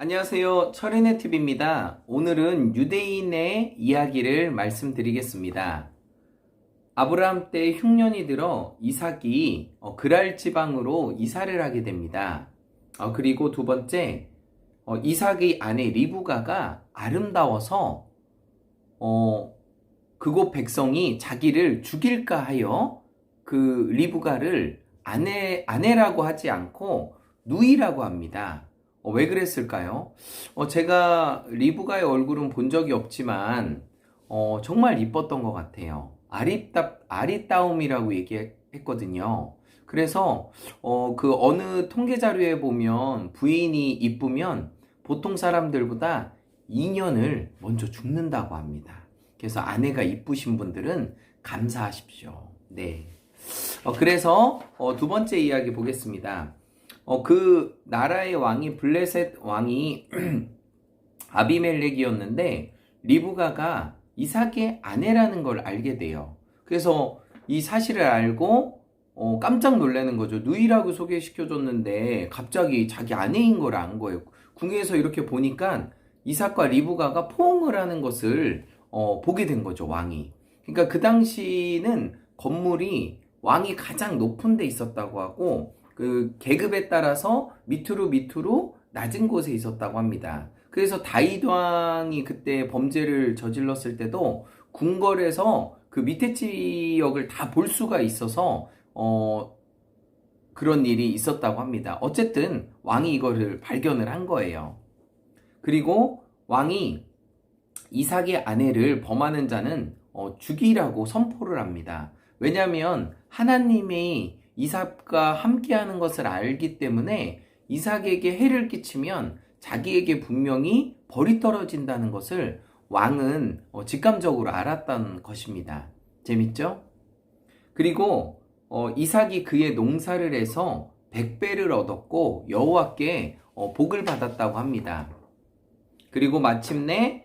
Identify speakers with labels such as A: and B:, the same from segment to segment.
A: 안녕하세요. 철인의 TV입니다. 오늘은 유대인의 이야기를 말씀드리겠습니다. 아브라함 때 흉년이 들어 이삭이 그랄 지방으로 이사를 하게 됩니다. 그리고 두 번째, 이삭의 아내 리브가가 아름다워서 그곳 백성이 자기를 죽일까 하여 그 리브가를 아내라고 하지 않고 누이라고 합니다. 왜 그랬을까요? 제가 리브가의 얼굴은 본 적이 없지만 정말 이뻤던 것 같아요. 아리따움이라고 얘기했거든요. 그래서 그 어느 통계 자료에 보면 부인이 이쁘면 보통 사람들보다 2년을 먼저 죽는다고 합니다. 그래서 아내가 이쁘신 분들은 감사하십시오. 네. 그래서 두 번째 이야기 보겠습니다. 그 나라의 왕이 블레셋 왕이 아비멜렉이었는데 리브가가 이삭의 아내라는 걸 알게 돼요. 그래서 이 사실을 알고 깜짝 놀라는 거죠. 누이라고 소개시켜줬는데 갑자기 자기 아내인 걸 안 거예요. 궁에서 이렇게 보니까 이삭과 리브가가 포옹을 하는 것을 보게 된 거죠, 왕이. 그러니까 그 당시는 건물이 왕이 가장 높은 데 있었다고 하고 그 계급에 따라서 밑으로 낮은 곳에 있었다고 합니다. 그래서 다윗 왕이 그때 범죄를 저질렀을 때도 궁궐에서 그 밑에 지역을 다 볼 수가 있어서 그런 일이 있었다고 합니다. 어쨌든 왕이 이거를 발견을 한 거예요. 그리고 왕이 이삭의 아내를 범하는 자는 죽이라고 선포를 합니다. 왜냐하면 하나님이 이삭과 함께하는 것을 알기 때문에 이삭에게 해를 끼치면 자기에게 분명히 벌이 떨어진다는 것을 왕은 직감적으로 알았던 것입니다. 재밌죠? 그리고 이삭이 그의 농사를 해서 100배를 얻었고 여호와께 복을 받았다고 합니다. 그리고 마침내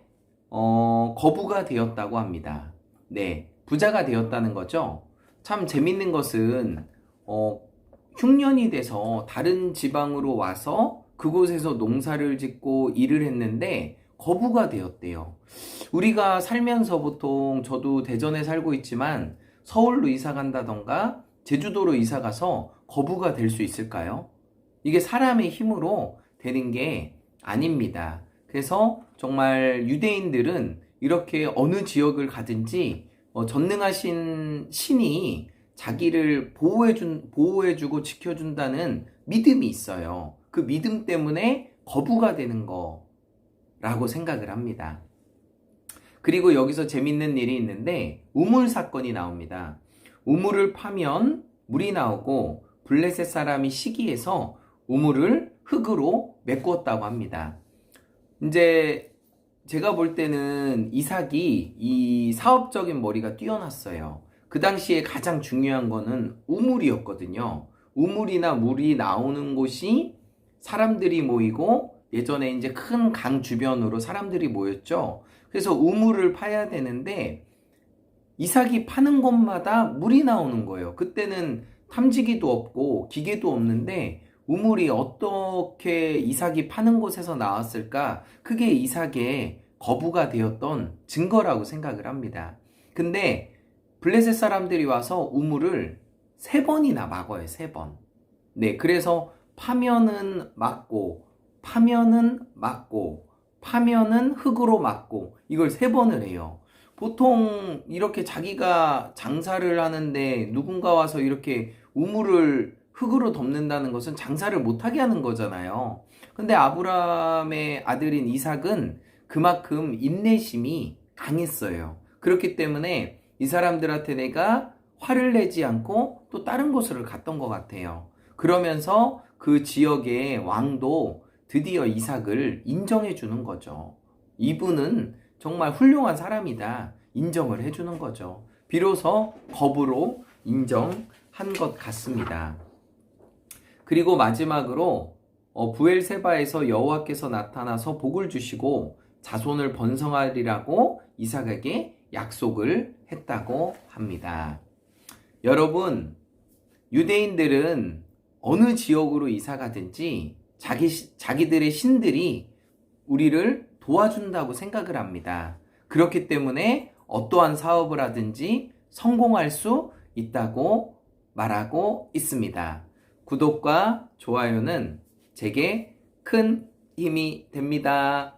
A: 거부가 되었다고 합니다. 네, 부자가 되었다는 거죠. 참 재밌는 것은 흉년이 돼서 다른 지방으로 와서 그곳에서 농사를 짓고 일을 했는데 거부가 되었대요. 우리가 살면서 보통 저도 대전에 살고 있지만 서울로 이사 간다던가 제주도로 이사 가서 거부가 될 수 있을까요? 이게 사람의 힘으로 되는 게 아닙니다. 그래서 정말 유대인들은 이렇게 어느 지역을 가든지 전능하신 신이 자기를 보호해주고 지켜준다는 믿음이 있어요. 그 믿음 때문에 거부가 되는 거라고 생각을 합니다. 그리고 여기서 재밌는 일이 있는데 우물 사건이 나옵니다. 우물을 파면 물이 나오고 블레셋 사람이 시기해서 우물을 흙으로 메꾸었다고 합니다. 이제 제가 볼 때는 이삭이 이 사업적인 머리가 뛰어났어요. 그 당시에 가장 중요한 거는 우물이었거든요. 우물이나 물이 나오는 곳이 사람들이 모이고 예전에 이제 큰 강 주변으로 사람들이 모였죠. 그래서 우물을 파야 되는데 이삭이 파는 곳마다 물이 나오는 거예요. 그때는 탐지기도 없고 기계도 없는데 우물이 어떻게 이삭이 파는 곳에서 나왔을까? 그게 이삭의 거부가 되었던 증거라고 생각을 합니다. 근데 블레셋 사람들이 와서 우물을 3번이나 막아요. 3번. 네, 그래서 파면은 막고 파면은 막고 파면은 흙으로 막고 이걸 3번을 해요. 보통 이렇게 자기가 장사를 하는데 누군가 와서 이렇게 우물을 흙으로 덮는다는 것은 장사를 못하게 하는 거잖아요. 근데 아브라함의 아들인 이삭은 그만큼 인내심이 강했어요. 그렇기 때문에 이 사람들한테 내가 화를 내지 않고 또 다른 곳으로 갔던 것 같아요. 그러면서 그 지역의 왕도 드디어 이삭을 인정해 주는 거죠. 이분은 정말 훌륭한 사람이다. 인정을 해 주는 거죠. 비로소 거부로 인정한 것 같습니다. 그리고 마지막으로 부엘세바에서 여호와께서 나타나서 복을 주시고 자손을 번성하리라고 이삭에게 약속을 했다고 합니다. 여러분, 유대인들은 어느 지역으로 이사 가든지 자기들의 신들이 우리를 도와준다고 생각을 합니다. 그렇기 때문에 어떠한 사업을 하든지 성공할 수 있다고 말하고 있습니다. 구독과 좋아요는 제게 큰 힘이 됩니다.